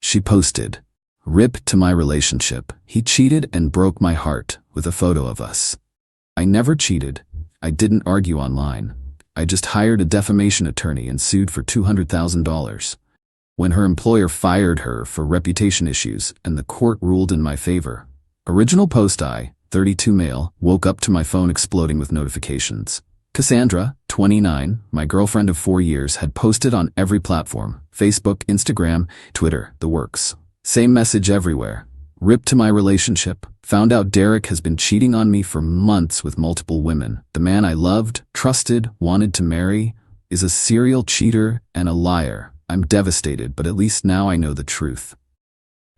She posted, "Rip to my relationship. He cheated and broke my heart," with a photo of us. I never cheated. I didn't argue online. I just hired a defamation attorney and sued for $200,000. When her employer fired her for reputation issues and the court ruled in my favor. Original post: I, 32 male, woke up to my phone exploding with notifications. Cassandra, 29, my girlfriend of 4 years, had posted on every platform: Facebook, Instagram, Twitter, the works. Same message everywhere. Rip to my relationship. Found out Derek has been cheating on me for months with multiple women. The man I loved, trusted, wanted to marry, is a serial cheater and a liar. I'm devastated, but at least now I know the truth.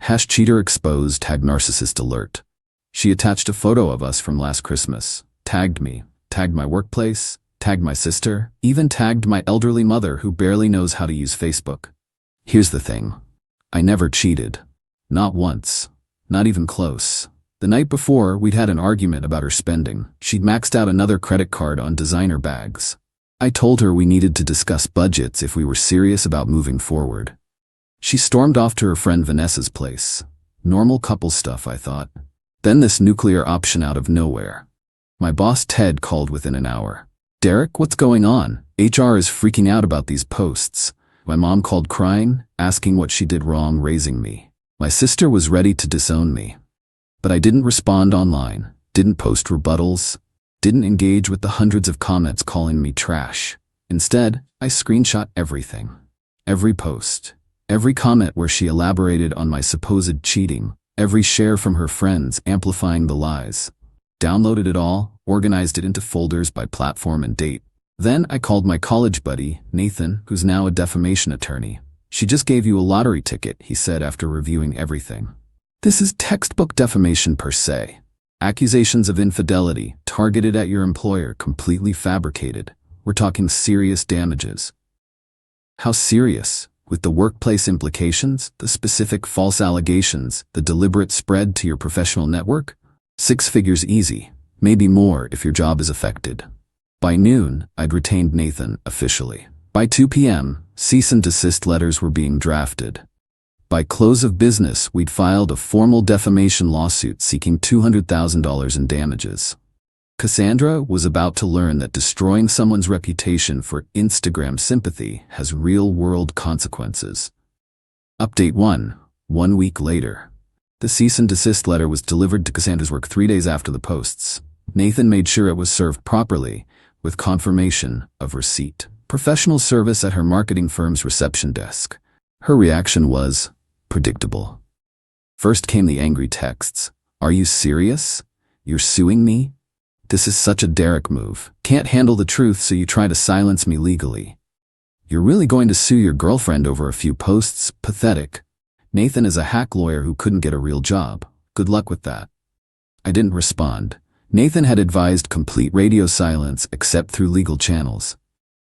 #cheater exposed, #narcissist alert. She attached a photo of us from last Christmas, tagged me, tagged my workplace, tagged my sister, even tagged my elderly mother who barely knows how to use Facebook. Here's the thing. I never cheated. Not once. Not even close. The night before, we'd had an argument about her spending. She'd maxed out another credit card on designer bags. I told her we needed to discuss budgets if we were serious about moving forward. She stormed off to her friend Vanessa's place. Normal couple stuff, I thought. Then this nuclear option out of nowhere. My boss Ted called within an hour. "Derek, what's going on? HR is freaking out about these posts." My mom called crying, asking what she did wrong raising me. My sister was ready to disown me. But I didn't respond online, didn't post rebuttals, didn't engage with the hundreds of comments calling me trash. Instead, I screenshot everything. Every post, every comment where she elaborated on my supposed cheating, every share from her friends amplifying the lies. Downloaded it all, organized it into folders by platform and date. Then I called my college buddy, Nathan, who's now a defamation attorney. "She just gave you a lottery ticket," he said after reviewing everything. "This is textbook defamation per se. Accusations of infidelity targeted at your employer, completely fabricated. We're talking serious damages." How serious? With the workplace implications, the specific false allegations, the deliberate spread to your professional network? 6 figures easy, maybe more if your job is affected. By noon, I'd retained Nathan officially. By 2 p.m., cease and desist letters were being drafted. By close of business, we'd filed a formal defamation lawsuit seeking $200,000 in damages. Cassandra was about to learn that destroying someone's reputation for Instagram sympathy has real-world consequences. Update 1. 1 week later. The cease and desist letter was delivered to Cassandra's work 3 days after the posts. Nathan made sure it was served properly, with confirmation of receipt. Professional service at her marketing firm's reception desk. Her reaction was predictable. First came the angry texts. "Are you serious? You're suing me? This is such a Derek move. Can't handle the truth, so you try to silence me legally. You're really going to sue your girlfriend over a few posts? Pathetic. Nathan is a hack lawyer who couldn't get a real job. Good luck with that." I didn't respond. Nathan had advised complete radio silence except through legal channels.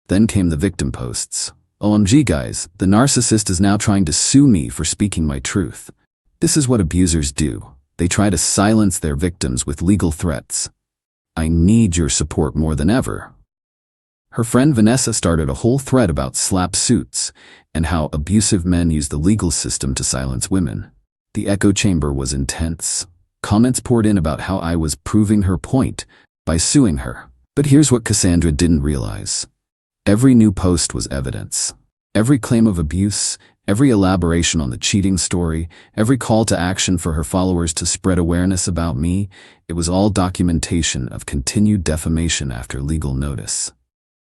Then came the victim posts. "OMG guys, the narcissist is now trying to sue me for speaking my truth. This is what abusers do. They try to silence their victims with legal threats. I need your support more than ever." Her friend Vanessa started a whole thread about slap suits and how abusive men use the legal system to silence women. The echo chamber was intense. Comments poured in about how I was proving her point by suing her. But here's what Cassandra didn't realize. Every new post was evidence. Every claim of abuse, every elaboration on the cheating story, every call to action for her followers to spread awareness about me, it was all documentation of continued defamation after legal notice.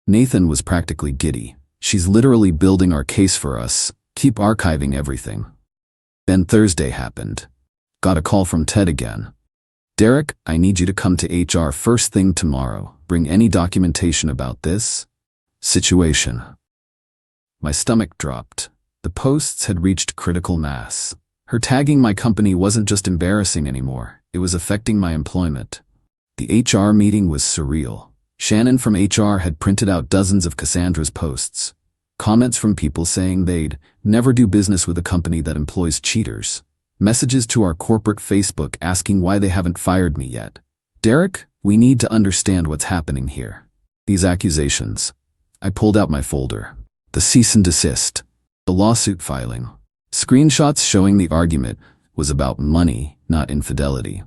Nathan was practically giddy. "She's literally building our case for us. Keep archiving everything." Then Thursday happened. Got a call from Ted again. "Derek, I need you to come to HR first thing tomorrow. Bring any documentation about this situation." My stomach dropped. The posts had reached critical mass. Her tagging my company wasn't just embarrassing anymore, it was affecting my employment. The HR meeting was surreal. Shannon from HR had printed out dozens of Cassandra's posts. Comments from people saying they'd never do business with a company that employs cheaters. Messages to our corporate Facebook asking why they haven't fired me yet. "Derek, we need to understand what's happening here. These accusations." I pulled out my folder. The cease and desist. The lawsuit filing. Screenshots showing the argument was about money, not infidelity.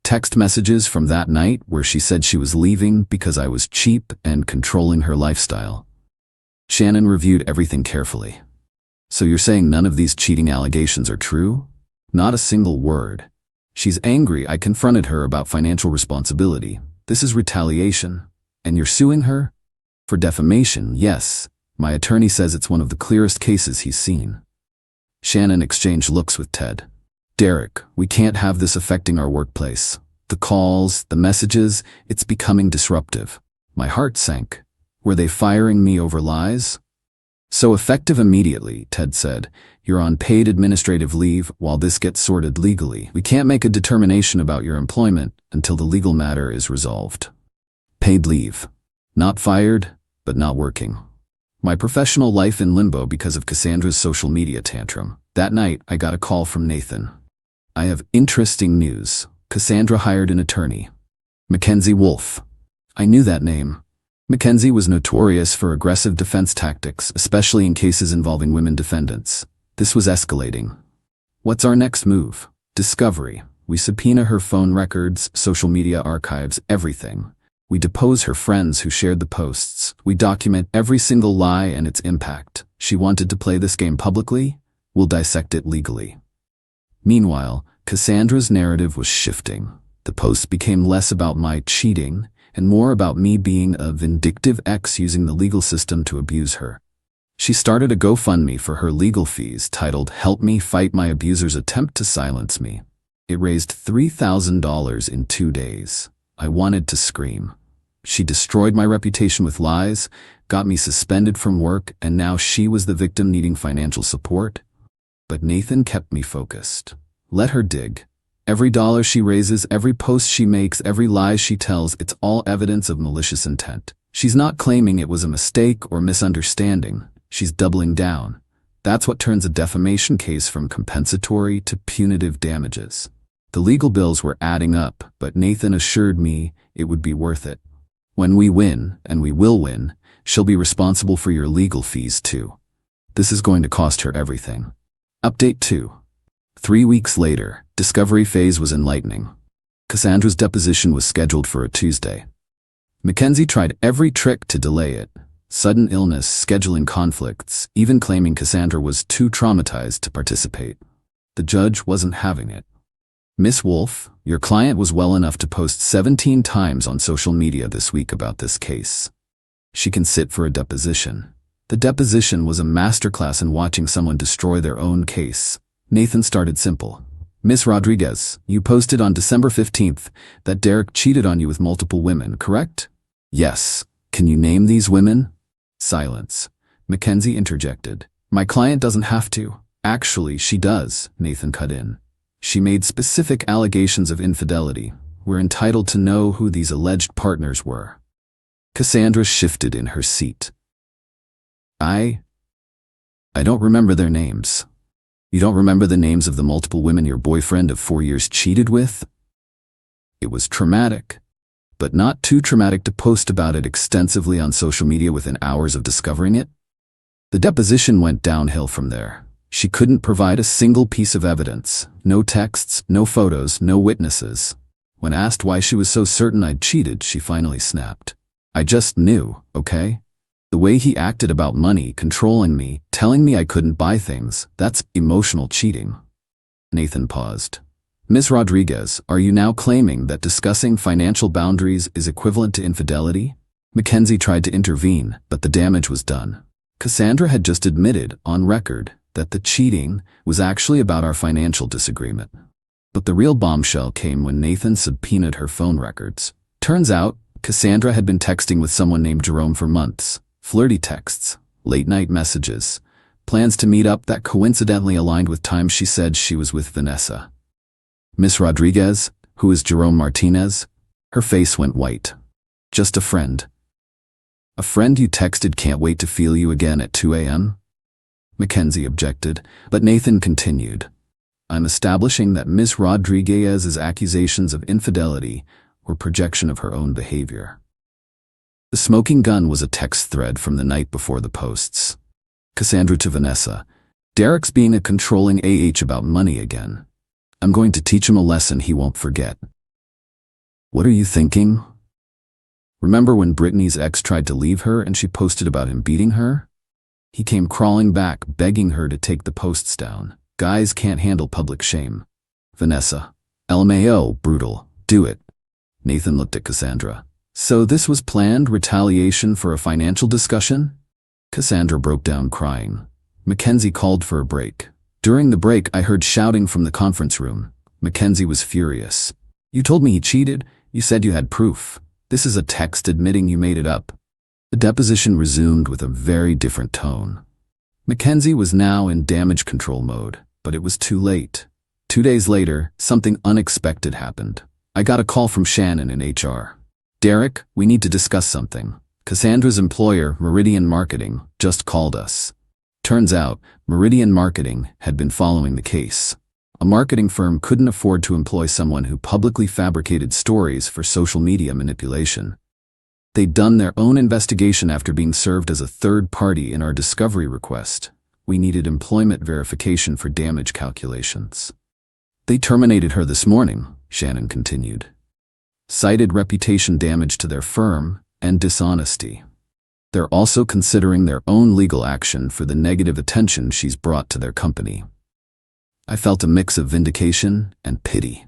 Text messages from that night where she said she was leaving because I was cheap and controlling her lifestyle. Shannon reviewed everything carefully. So you're saying none of these cheating allegations are true? Not a single word. She's angry I confronted her about financial responsibility. This is retaliation. And you're suing her? For defamation, yes. My attorney says it's one of the clearest cases he's seen. Shannon exchanged looks with Ted. Derek, we can't have this affecting our workplace. The calls, the messages, it's becoming disruptive. My heart sank. Were they firing me over lies? So effective immediately, Ted said. You're on paid administrative leave while this gets sorted legally. We can't make a determination about your employment until the legal matter is resolved. Paid leave. Not fired, but not working. My professional life in limbo because of Cassandra's social media tantrum. That night, I got a call from Nathan. I have interesting news. Cassandra hired an attorney. Mackenzie Wolfe. I knew that name. Mackenzie was notorious for aggressive defense tactics, especially in cases involving women defendants. This was escalating. What's our next move? Discovery. We subpoena her phone records, social media archives, everything. We depose her friends who shared the posts. We document every single lie and its impact. She wanted to play this game publicly. We'll dissect it legally. Meanwhile, Cassandra's narrative was shifting. The posts became less about my cheating and more about me being a vindictive ex using the legal system to abuse her. She started a GoFundMe for her legal fees titled "Help Me Fight My Abuser's Attempt to Silence Me." It raised $3,000 in 2 days. I wanted to scream. She destroyed my reputation with lies, got me suspended from work, and now she was the victim needing financial support. But Nathan kept me focused. Let her dig. Every dollar she raises, every post she makes, every lie she tells, it's all evidence of malicious intent. She's not claiming it was a mistake or misunderstanding. She's doubling down. That's what turns a defamation case from compensatory to punitive damages. The legal bills were adding up, but Nathan assured me it would be worth it. When we win, and we will win, she'll be responsible for your legal fees too. This is going to cost her everything. Update 2. 3 weeks later, discovery phase was enlightening. Cassandra's deposition was scheduled for a Tuesday. Mackenzie tried every trick to delay it. Sudden illness, scheduling conflicts, even claiming Cassandra was too traumatized to participate. The judge wasn't having it. Miss Wolfe, your client was well enough to post 17 times on social media this week about this case. She can sit for a deposition. The deposition was a masterclass in watching someone destroy their own case. Nathan started simple. Miss Rodriguez, you posted on December 15th that Derek cheated on you with multiple women, correct? Yes. Can you name these women? Silence. Mackenzie interjected. My client doesn't have to. Actually, she does, Nathan cut in. She made specific allegations of infidelity. We're entitled to know who these alleged partners were. Cassandra shifted in her seat. I don't remember their names. You don't remember the names of the multiple women your boyfriend of 4 years cheated with? It was traumatic, but not too traumatic to post about it extensively on social media within hours of discovering it. The deposition went downhill from there. She couldn't provide a single piece of evidence. No texts, no photos, no witnesses. When asked why she was so certain I'd cheated, she finally snapped. I just knew, okay? The way he acted about money, controlling me, telling me I couldn't buy things, that's emotional cheating. Nathan paused. Ms. Rodriguez, are you now claiming that discussing financial boundaries is equivalent to infidelity? Mackenzie tried to intervene, but the damage was done. Cassandra had just admitted, on record, that the cheating was actually about our financial disagreement. But the real bombshell came when Nathan subpoenaed her phone records. Turns out, Cassandra had been texting with someone named Jerome for months. Flirty texts, late-night messages, plans to meet up that coincidentally aligned with times she said she was with Vanessa. Miss Rodriguez, who is Jerome Martinez? Her face went white. Just a friend. A friend you texted can't wait to feel you again at 2 a.m.? Mackenzie objected, but Nathan continued. I'm establishing that Miss Rodriguez's accusations of infidelity were projection of her own behavior. The smoking gun was a text thread from the night before the posts. Cassandra to Vanessa. Derek's being a controlling about money again. I'm going to teach him a lesson he won't forget. What are you thinking? Remember when Brittany's ex tried to leave her and she posted about him beating her? He came crawling back, begging her to take the posts down. Guys can't handle public shame. Vanessa. LMAO, brutal. Do it. Nathan looked at Cassandra. So this was planned retaliation for a financial discussion? Cassandra broke down crying. Mackenzie called for a break. During the break, I heard shouting from the conference room. Mackenzie was furious. You told me he cheated. You said you had proof. This is a text admitting you made it up. The deposition resumed with a very different tone. Mackenzie was now in damage control mode, but it was too late. 2 days later, something unexpected happened. I got a call from Shannon in HR. Derek, we need to discuss something. Cassandra's employer, Meridian Marketing, just called us. Turns out, Meridian Marketing had been following the case. A marketing firm couldn't afford to employ someone who publicly fabricated stories for social media manipulation. They'd done their own investigation after being served as a third party in our discovery request. We needed employment verification for damage calculations. They terminated her this morning, Shannon continued. Cited reputation damage to their firm and dishonesty. They're also considering their own legal action for the negative attention she's brought to their company. I felt a mix of vindication and pity.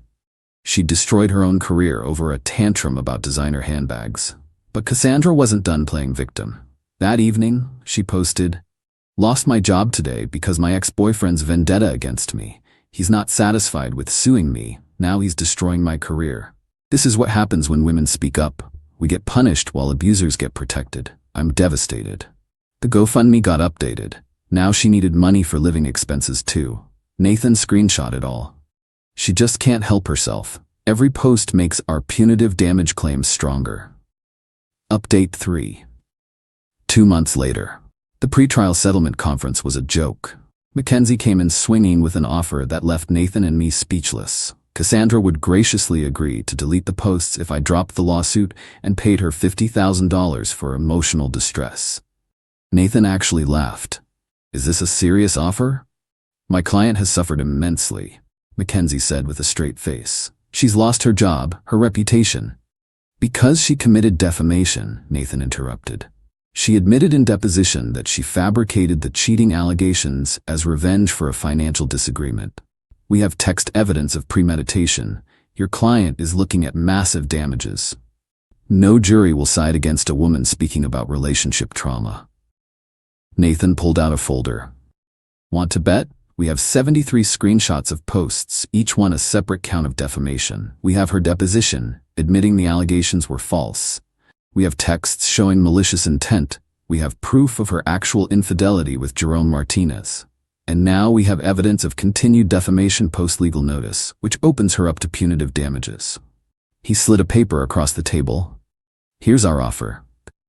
She destroyed her own career over a tantrum about designer handbags. But Cassandra wasn't done playing victim. That evening, she posted, "Lost my job today because my ex-boyfriend's vendetta against me. He's not satisfied with suing me. Now he's destroying my career. This is what happens when women speak up. We get punished while abusers get protected. I'm devastated." The GoFundMe got updated. Now she needed money for living expenses too. Nathan screenshot it all. She just can't help herself. Every post makes our punitive damage claims stronger. Update 3. 2 months later. The pretrial settlement conference was a joke. Mackenzie came in swinging with an offer that left Nathan and me speechless. Cassandra would graciously agree to delete the posts if I dropped the lawsuit and paid her $50,000 for emotional distress. Nathan actually laughed. "Is this a serious offer?" "My client has suffered immensely," Mackenzie said with a straight face. "She's lost her job, her reputation." "Because she committed defamation," Nathan interrupted. "She admitted in deposition that she fabricated the cheating allegations as revenge for a financial disagreement. We have text evidence of premeditation. Your client is looking at massive damages. No jury will side against a woman speaking about relationship trauma." Nathan pulled out a folder. "Want to bet? We have 73 screenshots of posts, each one a separate count of defamation. We have her deposition, admitting the allegations were false. We have texts showing malicious intent. We have proof of her actual infidelity with Jerome Martinez. And now we have evidence of continued defamation post-legal notice, which opens her up to punitive damages." He slid a paper across the table. "Here's our offer.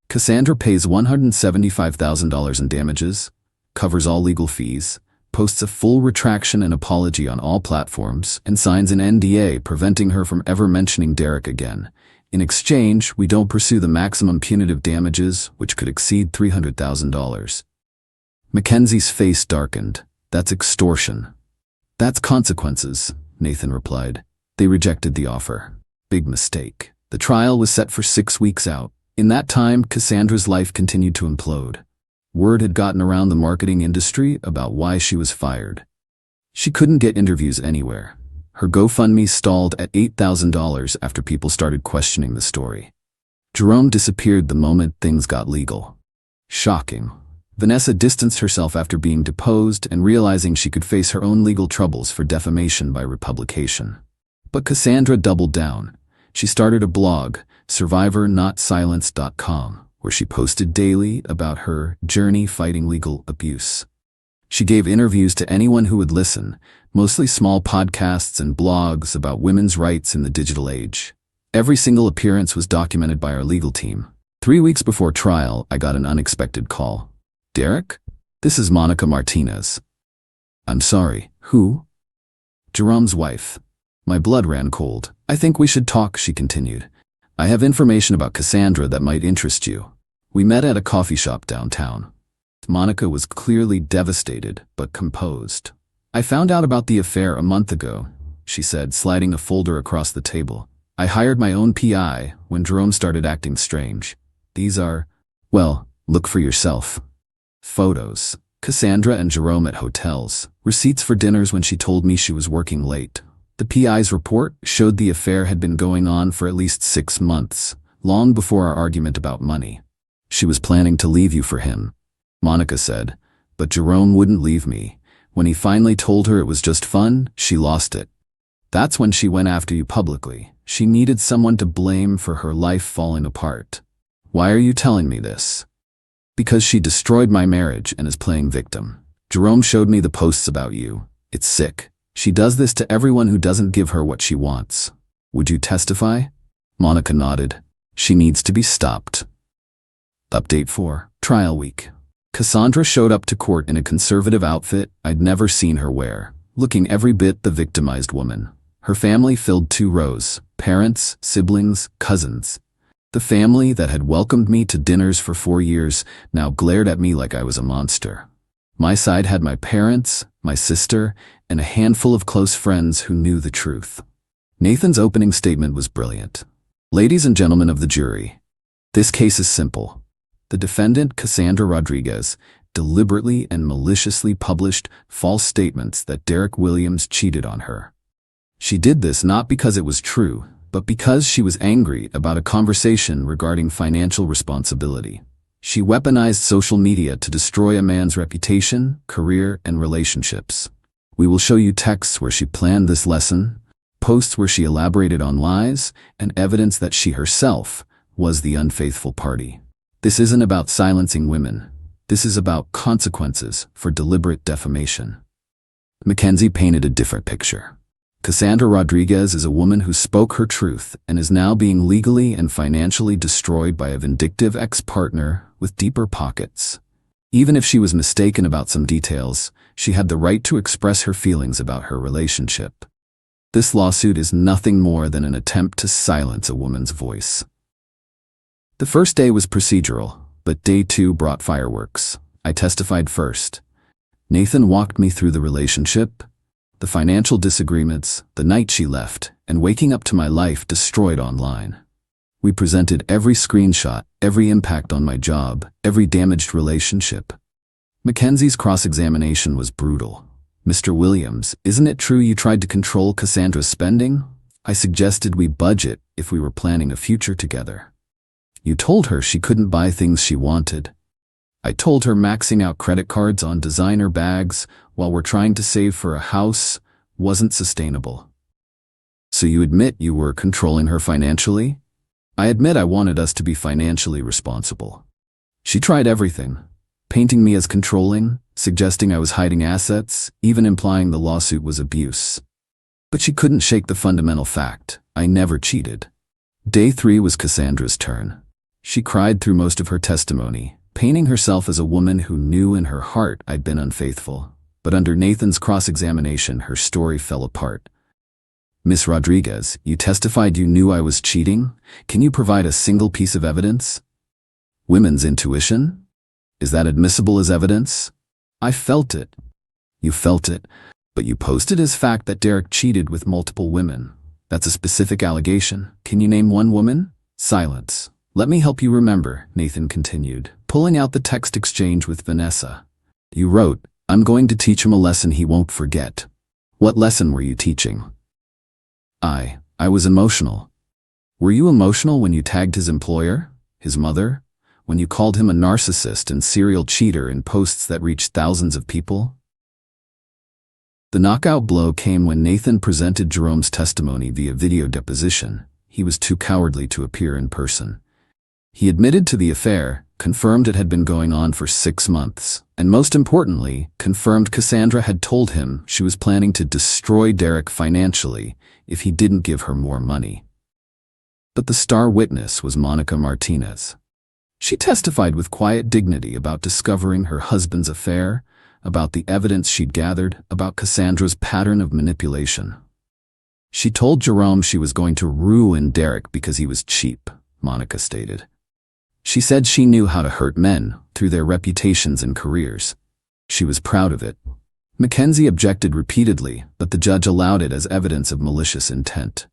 Cassandra pays $175,000 in damages, covers all legal fees, posts a full retraction and apology on all platforms, and signs an NDA preventing her from ever mentioning Derek again. In exchange, we don't pursue the maximum punitive damages, which could exceed $300,000. Mackenzie's face darkened. "That's extortion." "That's consequences," Nathan replied. They rejected the offer. Big mistake. The trial was set for 6 weeks out. In that time, Cassandra's life continued to implode. Word had gotten around the marketing industry about why she was fired. She couldn't get interviews anywhere. Her GoFundMe stalled at $8,000 after people started questioning the story. Jerome disappeared the moment things got legal. Shocking. Vanessa distanced herself after being deposed and realizing she could face her own legal troubles for defamation by republication. But Cassandra doubled down. She started a blog, survivornotsilence.com, where she posted daily about her journey fighting legal abuse. She gave interviews to anyone who would listen, mostly small podcasts and blogs about women's rights in the digital age. Every single appearance was documented by our legal team. 3 weeks before trial, I got an unexpected call. "Derek? This is Monica Martinez." "I'm sorry, who?" "Jerome's wife." My blood ran cold. "I think we should talk," she continued. "I have information about Cassandra that might interest you." We met at a coffee shop downtown. Monica was clearly devastated, but composed. "I found out about the affair a month ago," she said, sliding a folder across the table. "I hired my own PI when Jerome started acting strange. These are, well, look for yourself. Photos. Cassandra and Jerome at hotels. Receipts for dinners when she told me she was working late. The PI's report showed the affair had been going on for at least 6 months, long before our argument about money. She was planning to leave you for him," Monica said, "but Jerome wouldn't leave me. When he finally told her it was just fun, she lost it. That's when she went after you publicly. She needed someone to blame for her life falling apart. Why are you telling me this?" "Because she destroyed my marriage and is playing victim. Jerome showed me the posts about you. It's sick. She does this to everyone who doesn't give her what she wants. Would you testify?" Monica nodded. "She needs to be stopped." Update 4. Trial week. Cassandra showed up to court in a conservative outfit I'd never seen her wear, looking every bit the victimized woman. Her family filled 2 rows: parents, siblings, cousins. The family that had welcomed me to dinners for 4 years now glared at me like I was a monster. My side had my parents, my sister, and a handful of close friends who knew the truth. Nathan's opening statement was brilliant. "Ladies and gentlemen of the jury, this case is simple. The defendant, Cassandra Rodriguez, deliberately and maliciously published false statements that Derek Williams cheated on her. She did this not because it was true, but because she was angry about a conversation regarding financial responsibility. She weaponized social media to destroy a man's reputation, career, and relationships. We will show you texts where she planned this lesson, posts where she elaborated on lies, and evidence that she herself was the unfaithful party. This isn't about silencing women. This is about consequences for deliberate defamation." Mackenzie painted a different picture. Cassandra Rodriguez is a woman who spoke her truth and is now being legally and financially destroyed by a vindictive ex-partner with deeper pockets. Even if she was mistaken about some details, she had the right to express her feelings about her relationship. This lawsuit is nothing more than an attempt to silence a woman's voice. The first day was procedural, but day 2 brought fireworks. I testified first. Nathan walked me through the relationship, the financial disagreements, the night she left, and waking up to my life destroyed online. We presented every screenshot, every impact on my job, every damaged relationship. Mackenzie's cross-examination was brutal. "Mr. Williams, isn't it true you tried to control Cassandra's spending? I suggested we budget if we were planning a future together. You told her she couldn't buy things she wanted. I told her maxing out credit cards on designer bags while we're trying to save for a house wasn't sustainable. So you admit you were controlling her financially?" "I admit I wanted us to be financially responsible." She tried everything, painting me as controlling, suggesting I was hiding assets, even implying the lawsuit was abuse. But she couldn't shake the fundamental fact: I never cheated. Day 3 was Cassandra's turn. She cried through most of her testimony, painting herself as a woman who knew in her heart I'd been unfaithful. But under Nathan's cross-examination, her story fell apart. "Miss Rodriguez, you testified you knew I was cheating. Can you provide a single piece of evidence?" "Women's intuition? Is that admissible as evidence?" "I felt it." "You felt it, but you posted as fact that Derek cheated with multiple women. That's a specific allegation. Can you name one woman?" Silence. "Let me help you remember," Nathan continued, pulling out the text exchange with Vanessa. "You wrote, 'I'm going to teach him a lesson he won't forget.' What lesson were you teaching?" I was emotional." "Were you emotional when you tagged his employer, his mother, when you called him a narcissist and serial cheater in posts that reached thousands of people?" The knockout blow came when Nathan presented Jerome's testimony via video deposition. He was too cowardly to appear in person. He admitted to the affair, confirmed it had been going on for 6 months, and most importantly, confirmed Cassandra had told him she was planning to destroy Derek financially if he didn't give her more money. But the star witness was Monica Martinez. She testified with quiet dignity about discovering her husband's affair, about the evidence she'd gathered, about Cassandra's pattern of manipulation. She told Jerome she was going to ruin Derek because he was cheap, Monica stated. She said she knew how to hurt men, through their reputations and careers. She was proud of it. Mackenzie objected repeatedly, but the judge allowed it as evidence of malicious intent.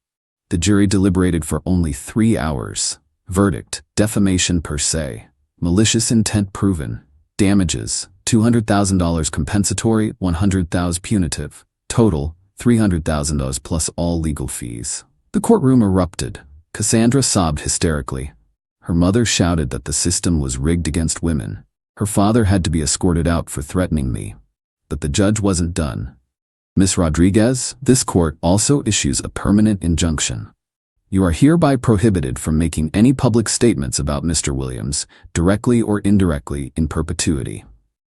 The jury deliberated for only 3 hours. Verdict: defamation per se. Malicious intent proven. Damages: $200,000 compensatory, $100,000 punitive. Total: $300,000 plus all legal fees. The courtroom erupted. Cassandra sobbed hysterically. Her mother shouted that the system was rigged against women. Her father had to be escorted out for threatening me. But the judge wasn't done. Miss Rodriguez, this court also issues a permanent injunction. You are hereby prohibited from making any public statements about Mr. Williams, directly or indirectly, in perpetuity.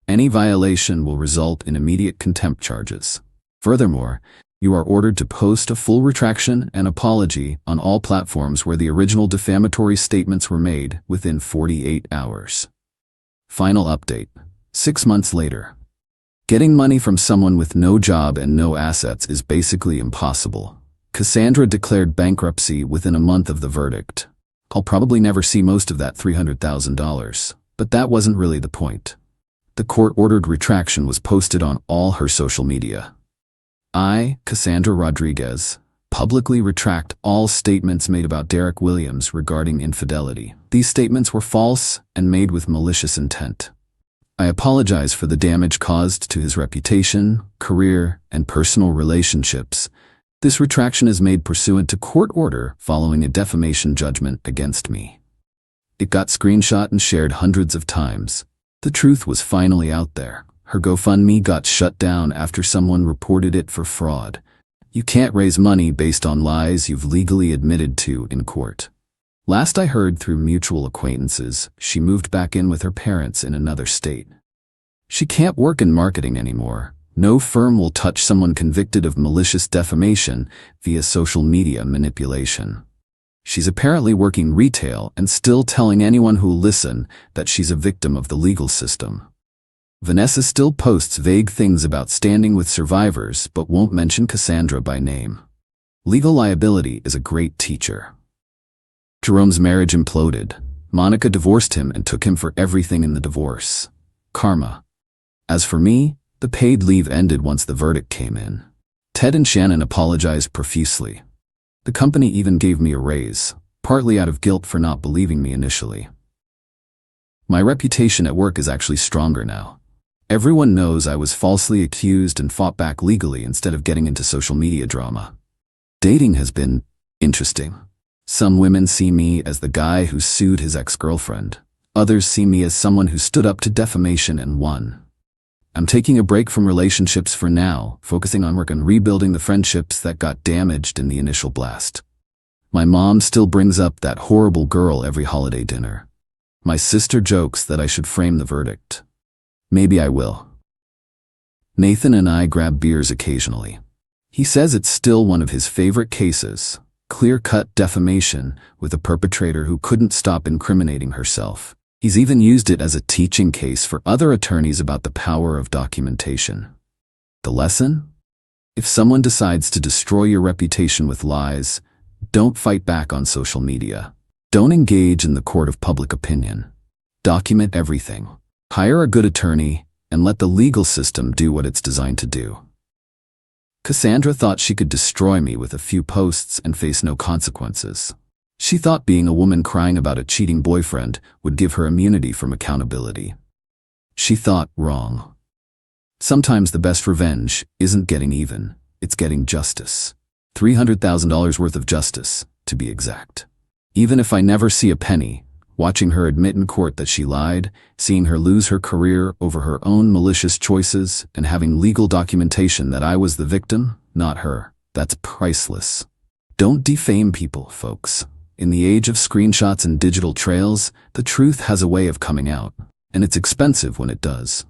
Any violation will result in immediate contempt charges. Furthermore, you are ordered to post a full retraction and apology on all platforms where the original defamatory statements were made within 48 hours. Final update: 6 months later. Getting money from someone with no job and no assets is basically impossible. Cassandra declared bankruptcy within a month of the verdict. I'll probably never see most of that $300,000, but that wasn't really the point. The court-ordered retraction was posted on all her social media. I, Cassandra Rodriguez, publicly retract all statements made about Derek Williams regarding infidelity. These statements were false and made with malicious intent. I apologize for the damage caused to his reputation, career, and personal relationships. This retraction is made pursuant to court order following a defamation judgment against me. It got screenshot and shared hundreds of times. The truth was finally out there. Her GoFundMe got shut down after someone reported it for fraud. You can't raise money based on lies you've legally admitted to in court. Last I heard through mutual acquaintances, she moved back in with her parents in another state. She can't work in marketing anymore. No firm will touch someone convicted of malicious defamation via social media manipulation. She's apparently working retail and still telling anyone who'll listen that she's a victim of the legal system. Vanessa still posts vague things about standing with survivors but won't mention Cassandra by name. Legal liability is a great teacher. Jerome's marriage imploded. Monica divorced him and took him for everything in the divorce. Karma. As for me, the paid leave ended once the verdict came in. Ted and Shannon apologized profusely. The company even gave me a raise, partly out of guilt for not believing me initially. My reputation at work is actually stronger now. Everyone knows I was falsely accused and fought back legally instead of getting into social media drama. Dating has been interesting. Some women see me as the guy who sued his ex-girlfriend. Others see me as someone who stood up to defamation and won. I'm taking a break from relationships for now, focusing on work and rebuilding the friendships that got damaged in the initial blast. My mom still brings up that horrible girl every holiday dinner. My sister jokes that I should frame the verdict. Maybe I will. Nathan and I grab beers occasionally. He says it's still one of his favorite cases, clear-cut defamation with a perpetrator who couldn't stop incriminating herself. He's even used it as a teaching case for other attorneys about the power of documentation. The lesson? If someone decides to destroy your reputation with lies, don't fight back on social media. Don't engage in the court of public opinion. Document everything. Hire a good attorney and let the legal system do what it's designed to do. Cassandra thought she could destroy me with a few posts and face no consequences. She thought being a woman crying about a cheating boyfriend would give her immunity from accountability. She thought wrong. Sometimes the best revenge isn't getting even, it's getting justice. $300,000 worth of justice, to be exact. Even if I never see a penny, watching her admit in court that she lied, seeing her lose her career over her own malicious choices, and having legal documentation that I was the victim, not her, that's priceless. Don't defame people, folks. In the age of screenshots and digital trails, the truth has a way of coming out, and it's expensive when it does.